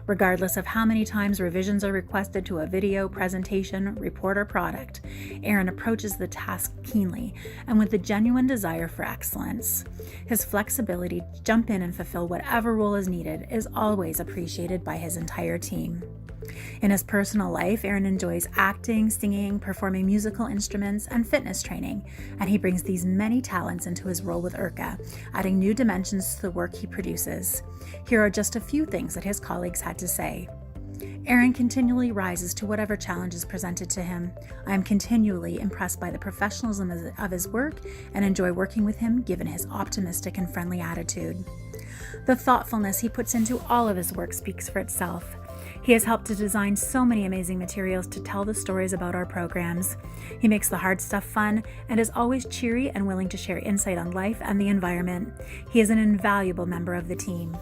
Regardless of how many times revisions are requested to a video, presentation, report, or product, Aaron approaches the task keenly and with a genuine desire for excellence. His flexibility to jump in and fulfill whatever role is needed is always appreciated by his entire team. In his personal life, Aaron enjoys acting, singing, performing musical instruments, and fitness training, and he brings these many talents into his role with ERCA, adding new dimensions to the work he produces. Here are just a few things that his colleagues had to say. Aaron continually rises to whatever challenge is presented to him. I am continually impressed by the professionalism of his work and enjoy working with him given his optimistic and friendly attitude. The thoughtfulness he puts into all of his work speaks for itself. He has helped to design so many amazing materials to tell the stories about our programs. He makes the hard stuff fun and is always cheery and willing to share insight on life and the environment. He is an invaluable member of the team.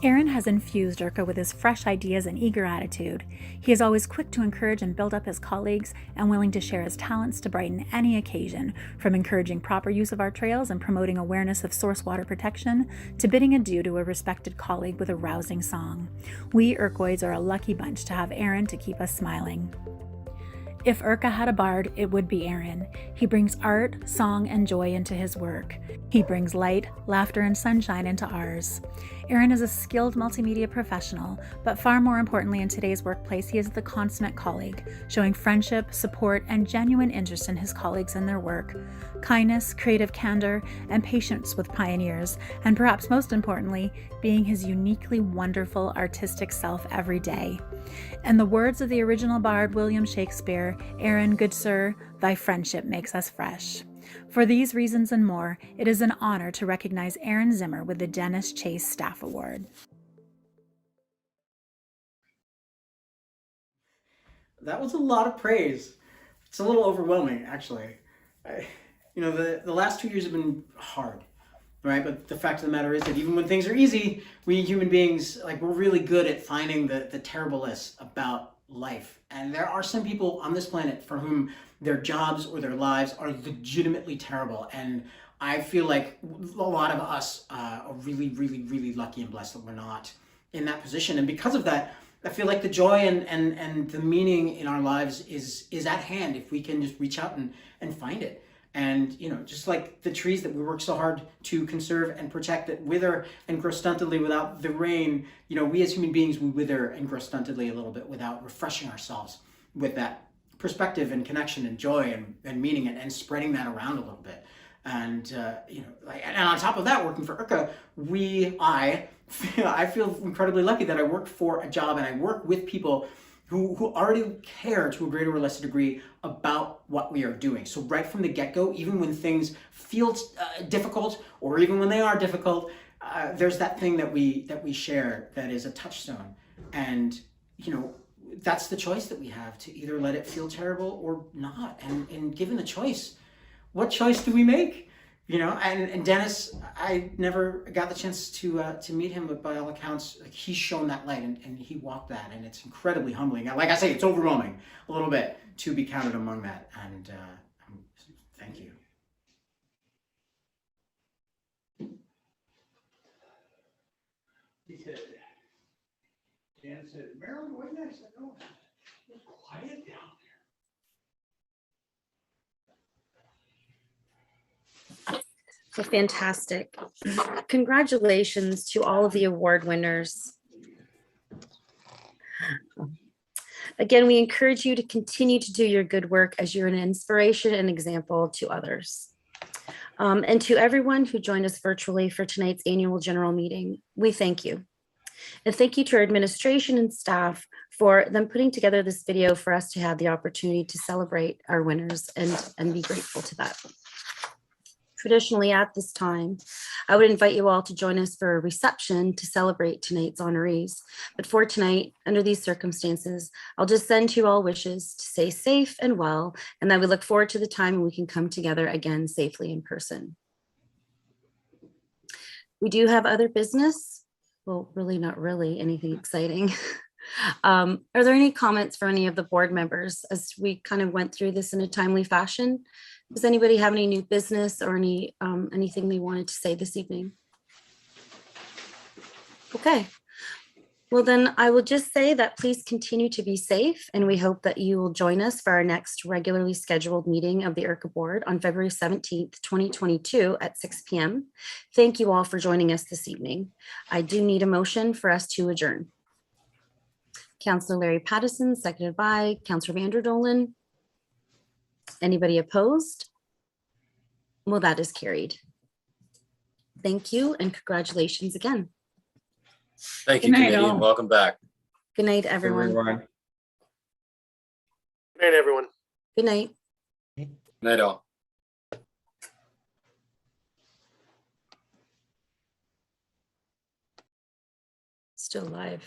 Aaron has infused ERCA with his fresh ideas and eager attitude. He is always quick to encourage and build up his colleagues and willing to share his talents to brighten any occasion, from encouraging proper use of our trails and promoting awareness of source water protection to bidding adieu to a respected colleague with a rousing song. We ERCOids are a lucky bunch to have Aaron to keep us smiling. If ERCA had a bard, it would be Aaron. He brings art, song, and joy into his work. He brings light, laughter, and sunshine into ours. Aaron is a skilled multimedia professional, but far more importantly in today's workplace, he is the consummate colleague, showing friendship, support, and genuine interest in his colleagues and their work. Kindness, creative candor, and patience with pioneers, and perhaps most importantly, being his uniquely wonderful artistic self every day. In the words of the original bard William Shakespeare, Aaron, good sir, thy friendship makes us fresh. For these reasons and more, it is an honor to recognize Aaron Zimmer with the Dennis Chase Staff Award. That was a lot of praise. It's a little overwhelming, actually. The last 2 years have been hard, right? But the fact of the matter is that even when things are easy, we human beings, we're really good at finding the terribleness about life. And there are some people on this planet for whom their jobs or their lives are legitimately terrible. And I feel like a lot of us are really, really, really lucky and blessed that we're not in that position. And because of that, I feel like the joy and the meaning in our lives is at hand if we can just reach out and find it. And, just like the trees that we work so hard to conserve and protect that wither and grow stuntedly without the rain, we as human beings, we wither and grow stuntedly a little bit without refreshing ourselves with that perspective and connection and joy and meaning and spreading that around a little bit. And and on top of that, working for ERCA, I feel incredibly lucky that I work for a job and I work with people who already care to a greater or lesser degree about what we are doing. So right from the get-go, even when things feel difficult, or even when they are difficult, there's that thing that we share that is a touchstone. And that's the choice that we have, to either let it feel terrible or not. And given the choice, what choice do we make? And Dennis, I never got the chance to meet him, but by all accounts, like, he's shown that light and he walked that, and it's incredibly humbling. Like I say, it's overwhelming a little bit to be counted among that. And thank you. He said, Dan said, Marilyn, what did I say? No, it's quiet down So fantastic. Congratulations to all of the award winners. Again, we encourage you to continue to do your good work as you're an inspiration and example to others. And to everyone who joined us virtually for tonight's annual general meeting, we thank you. And thank you to our administration and staff for them putting together this video for us to have the opportunity to celebrate our winners and be grateful to that. Traditionally at this time, I would invite you all to join us for a reception to celebrate tonight's honorees. But for tonight, under these circumstances, I'll just send you all wishes to stay safe and well, and that we look forward to the time when we can come together again safely in person. We do have other business. Well, really not really anything exciting. Are there any comments for any of the board members as we kind of went through this in a timely fashion? Does anybody have any new business or anything they wanted to say this evening? Okay. Well, then I will just say that please continue to be safe, and we hope that you will join us for our next regularly scheduled meeting of the ERCA board on February 17th, 2022 at 6 p.m. Thank you all for joining us this evening. I do need a motion for us to adjourn. Councillor Larry Pattison, seconded by Councillor Vanderdolen. Anybody opposed? Well, that is carried. Thank you and congratulations again. Thank you, committee, and welcome back. Good night, everyone. Everyone. Good night, everyone. Good night. Good night, all. Still live.